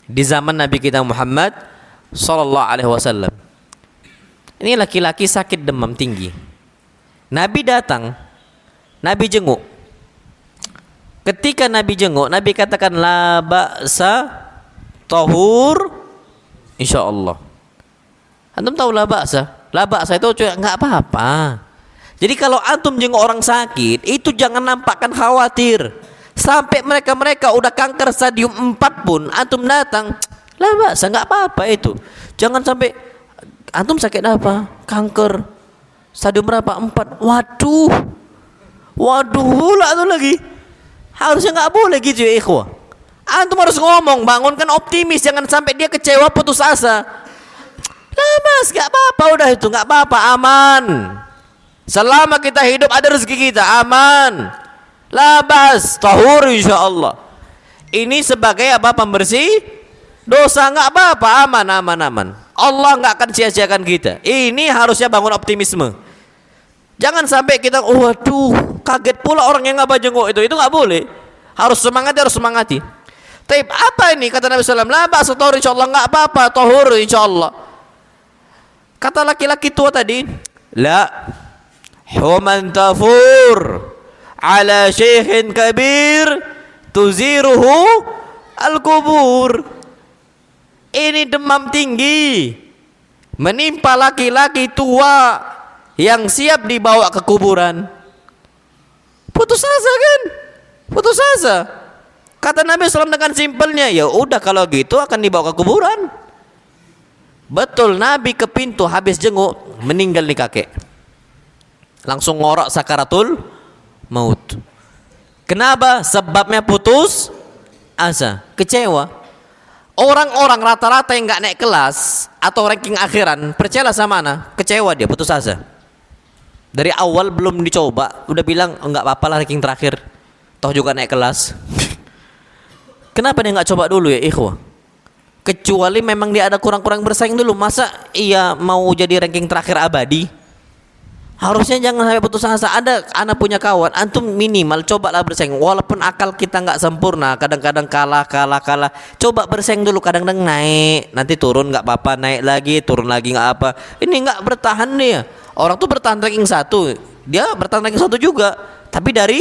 di zaman Nabi kita Muhammad sallallahu alaihi wasallam. Ini laki-laki sakit demam tinggi. Nabi datang, Nabi jenguk. Ketika Nabi jenguk, Nabi katakan la ba'sa tahur insyaallah. Antum tahu la ba'sa? La ba'sa itu enggak apa-apa. Jadi kalau antum jenguk orang sakit, itu jangan nampakkan khawatir. Sampai mereka udah kanker stadium 4 pun antum datang, la ba'sa, enggak apa-apa itu. Jangan sampai antum sakit apa? Kanker. Stadium berapa? 4. Waduh pula tuh lagi. Harusnya nggak boleh gitu ya ikhwah. Antum harus ngomong, bangunkan optimis, jangan sampai dia kecewa putus asa. Lah mas, nggak apa-apa, udah itu nggak apa-apa, aman. Selama kita hidup ada rezeki kita, aman. Labas, tahur insyaallah. Ini sebagai apa? Pembersih dosa, nggak apa-apa, aman. Allah nggak akan sia-siakan kita. Ini harusnya bangun optimisme. Jangan sampai kita, waduh, kaget pula orang yang nggak jenguk itu nggak boleh. Harus semangati. Tapi apa ini kata Nabi SAW? La ba'sa tahur insyaallah, nggak apa-apa, tahur insyaallah. Kata laki-laki tua tadi, la human tafur ala syekhin kabir tuziruhu al-kubur. Ini demam tinggi menimpa laki-laki tua yang siap dibawa ke kuburan. Putus asa kan? Putus asa. Kata Nabi SAW dengan simpelnya, ya udah kalau gitu akan dibawa ke kuburan. Betul, Nabi ke pintu habis jenguk, meninggal nih kakek. Langsung ngorok sakaratul maut. Kenapa? Sebabnya putus asa, kecewa. Orang-orang rata-rata yang nggak naik kelas atau ranking akhiran, percayalah sama ana, kecewa dia, putus asa. Dari awal belum dicoba, udah bilang oh, nggak apa-apa lah ranking terakhir, toh juga naik kelas. Kenapa dia nggak coba dulu ya ikhwah? Kecuali memang dia ada kurang-kurang bersaing dulu. Masa iya mau jadi ranking terakhir abadi? Harusnya jangan sampai putus asa. Ada anak punya kawan, antum minimal cobalah bersaing. Walaupun akal kita nggak sempurna, kadang-kadang kalah. Coba bersaing dulu, kadang-kadang naik, nanti turun nggak apa-apa, naik lagi, turun lagi nggak apa. Ini nggak bertahan dia. Orang tuh bertahan ranking 1, dia bertahan ranking 1 juga, tapi dari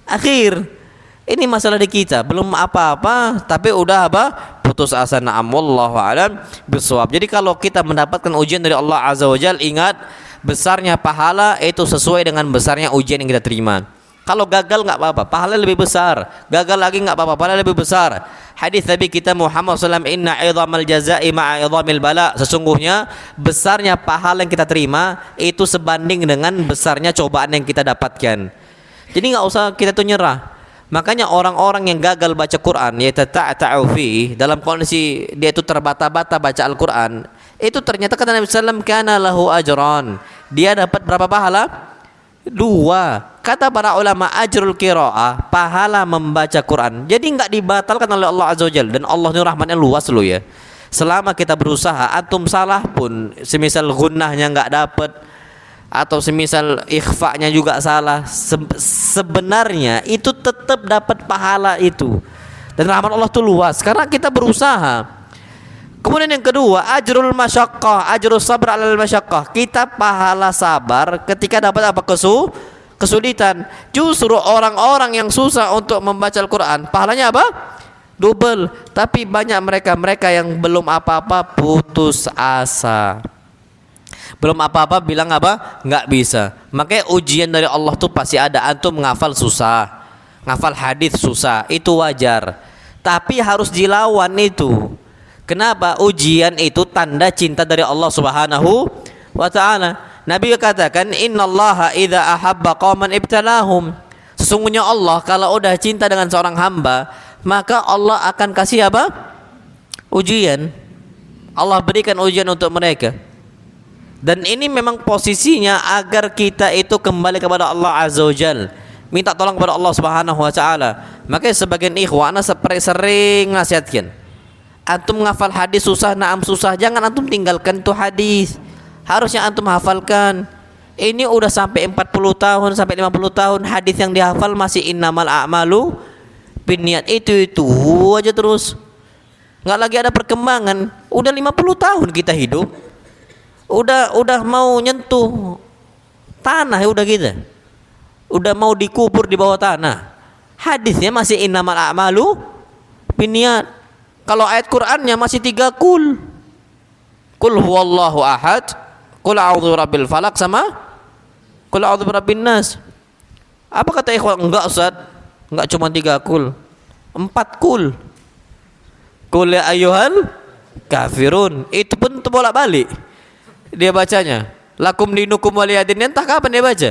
akhir. Ini masalah di kita, belum apa-apa, tapi udah apa? Putus asa. Na'am wallahu a'lam bishawab. Jadi kalau kita mendapatkan ujian dari Allah Azza wa Jalla, ingat besarnya pahala itu sesuai dengan besarnya ujian yang kita terima. Kalau gagal nggak apa-apa, pahala lebih besar. Gagal lagi nggak apa-apa, pahala lebih besar. Hadis Nabi kita Muhammad SAW, inna idhamal jazai ma'a idhamil bala. Sesungguhnya besarnya pahala yang kita terima itu sebanding dengan besarnya cobaan yang kita dapatkan. Jadi nggak usah kita tuh nyerah. Makanya orang-orang yang gagal baca Quran, yaitu ta'ta'ufi, dalam kondisi dia itu terbata-bata baca Al-Quran, itu ternyata kata Nabi SAW, kana lahu ajran, dia dapat berapa pahala? 2. Kata para ulama, ajrul qiraah, pahala membaca Quran. Jadi nggak dibatalkan oleh Allah Azza wa Jalla, dan Allah ini rahmatnya luas loh ya. Selama kita berusaha, antum salah pun, semisal gunnahnya nggak dapat, atau semisal ikhfa'nya juga salah, sebenarnya itu tetap dapat pahala itu. Dan rahmat Allah itu luas karena kita berusaha. Kemudian yang kedua, ajrul masyaqqah, ajrul sabr 'alal masyaqqah. Kita pahala sabar ketika dapat apa? Kesulitan. Justru orang-orang yang susah untuk membaca Al-Qur'an, pahalanya apa? Double. Tapi banyak mereka yang belum apa-apa putus asa. Belum apa-apa bilang apa? Nggak bisa. Makanya ujian dari Allah tuh pasti ada. Antum menghafal susah, ngafal hadis susah, itu wajar. Tapi harus dilawan itu. Kenapa? Ujian itu tanda cinta dari Allah Subhanahu wa ta'ala. Nabi katakan, innallaha idza ahabba qauman ibtalahum. Sesungguhnya Allah kalau udah cinta dengan seorang hamba, maka Allah akan kasih apa? Ujian. Allah berikan ujian untuk mereka. Dan ini memang posisinya agar kita itu kembali kepada Allah Azza wa Jalla, minta tolong kepada Allah Subhanahu wa ta'ala. Makanya sebagian ikhwan sering nasihatkan, antum ngafal hadis susah, naam susah, jangan antum tinggalkan tuh hadis. Harusnya antum hafalkan. Ini udah sampai 40 tahun sampai 50 tahun hadis yang dihafal masih innamal a'malu binniyat, itu aja terus. Nggak lagi ada perkembangan. Udah 50 tahun kita hidup. Udah mau nyentuh tanah ya udah kita. Udah mau dikubur di bawah tanah. Hadisnya masih innamal a'malu binniyat. Kalau ayat Qur'annya masih 3 kul. Qul huwallahu ahad, qul a'udzu birabbil falaq, sama qul a'udzu birabbin nas. Apa kata ikhwan? Enggak Ustaz, enggak cuma 3 kul, 4 kul. Qul ya ayyuhal kafirun. Itu pun bolak-balik dia bacanya. Lakum dinukum waliyadin, entah kapan dia baca.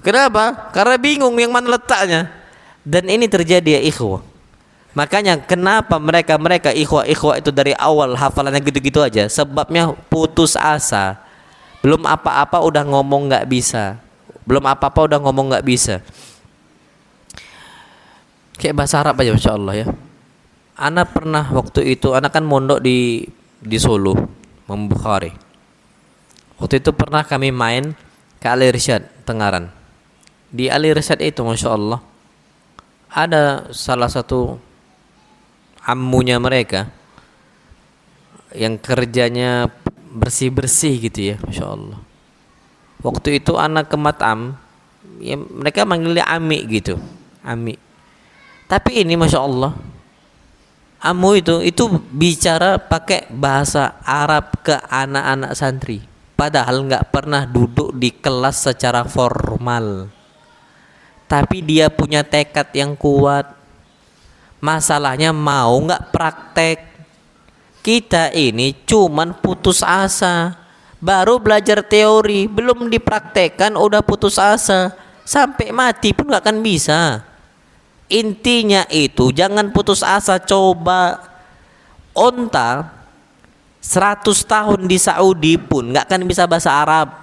Kenapa? Karena bingung yang mana letaknya. Dan ini terjadi ya ikhwah. Makanya kenapa mereka ikhwah itu dari awal hafalannya gitu-gitu aja, sebabnya putus asa. Belum apa-apa udah ngomong nggak bisa. Kayak bahasa Arab aja, Masya Allah ya. Ana pernah waktu itu, ana kan mondok di Solo, Bukhari. Waktu itu pernah kami main ke Al Irsyad Tengaran. Di Al Irsyad itu Masya Allah ada salah satu ammunya mereka yang kerjanya bersih-bersih gitu ya, Masya Allah. Waktu itu anak ke matam ya, mereka manggilnya Ami gitu, Ami. Tapi ini Masya Allah, Amu itu bicara pakai bahasa Arab ke anak-anak santri, padahal nggak pernah duduk di kelas secara formal. Tapi dia punya tekad yang kuat. Masalahnya mau nggak praktek. Kita ini cuman putus asa. Baru belajar teori, belum dipraktekkan udah putus asa. Sampai mati pun nggak akan bisa. Intinya itu jangan putus asa. Coba onta 100 tahun di Saudi pun nggak akan bisa bahasa Arab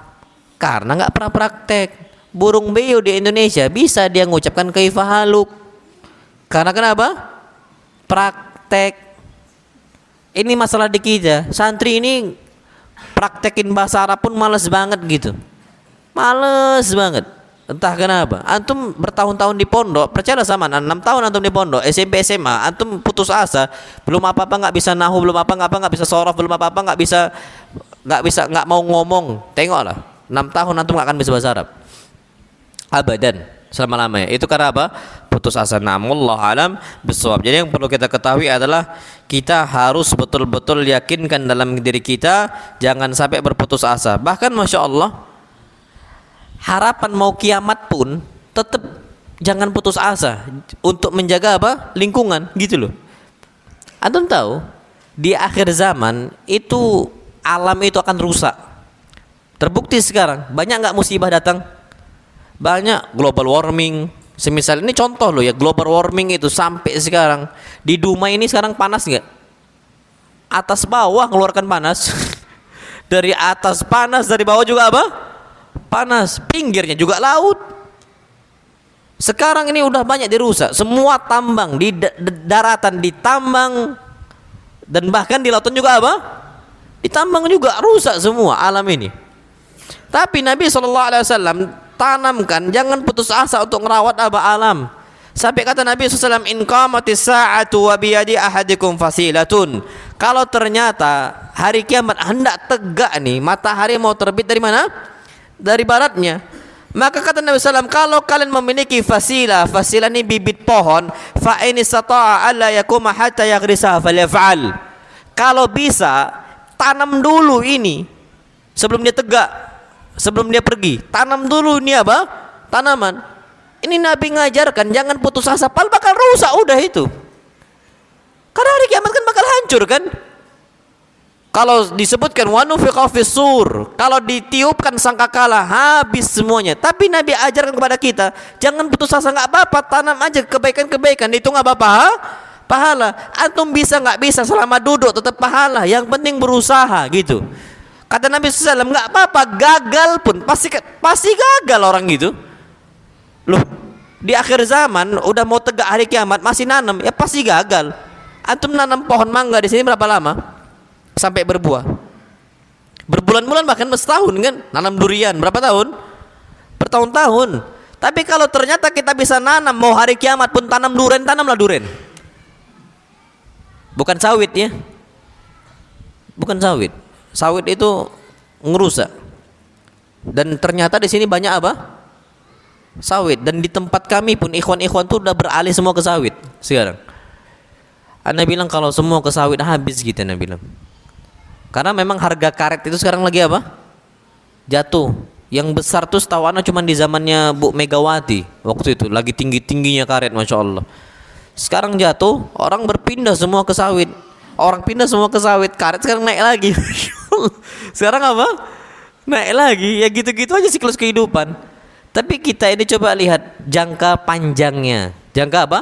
karena nggak pernah praktek. Burung beo di Indonesia bisa dia mengucapkan kaifa haluk karena kenapa? Praktek. Ini masalah di kita. Santri ini praktekin bahasa Arab pun males banget gitu. Males banget. Entah kenapa. Antum bertahun-tahun di pondok, percaya sama 6 tahun antum di pondok, SMP SMA, antum putus asa, belum apa-apa nggak bisa nahu, belum apa-apa nggak bisa sorof, belum apa-apa nggak mau ngomong. Tengoklah, 6 tahun antum nggak akan bisa bahasa Arab. Abadan, selama-lamanya. Itu karena apa? Putus asa. Namullah alam bisawab. Jadi yang perlu kita ketahui adalah kita harus betul-betul yakinkan dalam diri kita, jangan sampai berputus asa. Bahkan masya Allah, harapan mau kiamat pun tetap jangan putus asa untuk menjaga apa? Lingkungan gitu loh. Antum tahu di akhir zaman itu alam itu akan rusak. Terbukti sekarang banyak nggak musibah datang? Banyak. Global warming semisal ini contoh loh ya, global warming itu sampai sekarang di Dumai ini sekarang panas nggak? Atas bawah keluarkan panas. Dari atas panas, dari bawah juga apa? Panas. Pinggirnya juga laut. Sekarang ini udah banyak dirusak. Semua tambang di daratan ditambang, dan bahkan di lautan juga apa? Ditambang juga, rusak semua alam ini. Tapi Nabi SAW tanamkan jangan putus asa untuk merawat apa alam. Sampai kata Nabi SAW, in qamatis sa'atu wa biyadi ahadikum fasilatun. Kalau ternyata hari kiamat hendak tegak nih, matahari mau terbit dari mana? Dari baratnya. Maka kata Nabi SAW, kalau kalian memiliki fasilah ini bibit pohon, fa in istata'a alla yakuma hatta yaghrisaha falyaf'al. Kalau bisa tanam dulu ini sebelum dia tegak, sebelum dia pergi, tanam dulu ini apa? Tanaman. Ini Nabi ngajarkan jangan putus asa, pal bakal rusak udah itu. Karena hari kiamat kan bakal hancur kan? Kalau disebutkan wa nufiqa fis-sur, kalau ditiupkan sangkakala habis semuanya. Tapi Nabi ajarkan kepada kita jangan putus asa, nggak apa-apa, tanam aja kebaikan-kebaikan, itu nggak apa-apa, pahala. Antum bisa nggak bisa selama duduk tetap pahala, yang penting berusaha gitu. Kata Nabi SAW, nggak apa-apa gagal pun pasti gagal orang gitu. Loh, di akhir zaman udah mau tegak hari kiamat masih nanam, ya pasti gagal. Antum nanam pohon mangga di sini berapa lama sampai berbuah? Berbulan-bulan bahkan setahun kan. Nanam durian berapa tahun? Bertahun-tahun. Tapi kalau ternyata kita bisa nanam mau hari kiamat pun tanam durian, tanamlah durian. Bukan sawit ya. Bukan sawit. Sawit itu ngerusak. Dan ternyata di sini banyak apa? Sawit. Dan di tempat kami pun ikhwan-ikhwan tuh udah beralih semua ke sawit sekarang. Anda bilang kalau semua ke sawit habis gitu, Anda bilang. Karena memang harga karet itu sekarang lagi apa? Jatuh. Yang besar tuh setahu Anda cuma di zamannya Bu Megawati. Waktu itu lagi tinggi-tingginya karet, Masya Allah. Sekarang jatuh, orang berpindah semua ke sawit. Orang pindah semua ke sawit, karet sekarang naik lagi. Sekarang apa? Naik lagi. Ya gitu-gitu aja siklus kehidupan. Tapi kita ini coba lihat jangka panjangnya. Jangka apa?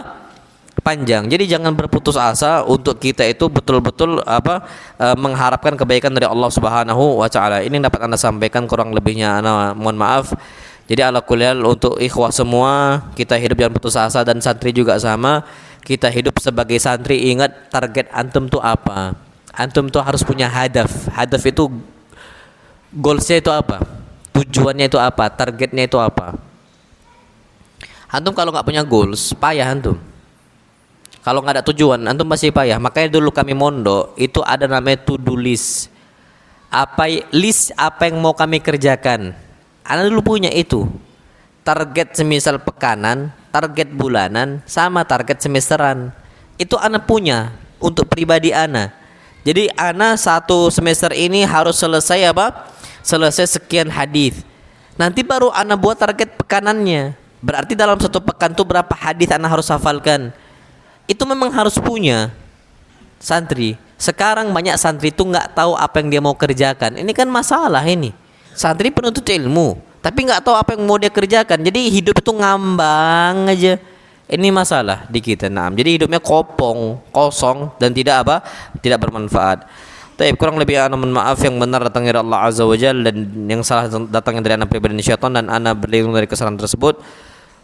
Panjang. Jadi jangan berputus asa untuk kita itu betul-betul mengharapkan kebaikan dari Allah Subhanahu wa taala. Ini dapat Anda sampaikan, kurang lebihnya Anda mohon maaf. Jadi ala kuliah untuk ikhwah semua, kita hidup jangan putus asa, dan santri juga sama. Kita hidup sebagai santri, ingat target antum tuh apa? Antum tuh harus punya hadaf. Hadaf itu goalsnya itu apa? Tujuannya itu apa? Targetnya itu apa? Antum kalau nggak punya goals, payah antum. Kalau nggak ada tujuan, antum masih payah. Makanya dulu kami mondok itu ada namanya to-do list. List apa yang mau kami kerjakan. Anda dulu punya itu. Target semisal pekanan, target bulanan, sama target semesteran. Itu Anda punya untuk pribadi Anda. Jadi Anda satu semester ini harus selesai apa? Selesai sekian hadis. Nanti baru Anda buat target pekanannya. Berarti dalam satu pekan itu berapa hadis Anda harus hafalkan. Itu memang harus punya santri. Sekarang banyak santri itu nggak tahu apa yang dia mau kerjakan. Ini kan masalah ini. Santri penuntut ilmu, tapi nggak tahu apa yang mau dia kerjakan. Jadi hidup itu ngambang aja. Ini masalah di kita, naam. Jadi hidupnya kopong, kosong dan tidak apa? Tidak bermanfaat. Tapi kurang lebih ana mohon maaf, yang benar datangnya dari Allah Azza wa Jalla dan yang salah datangnya dari ana pribadi syaitan, dan ana berlindung dari kesalahan tersebut.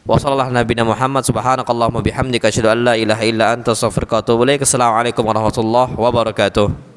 Wa sallallahu nabiyana Muhammad subhanakallahumma bihamdika asyhadu an la ilaha illa anta astaghfiruka wa atubu ilaik. Assalamualaikum warahmatullahi wabarakatuh.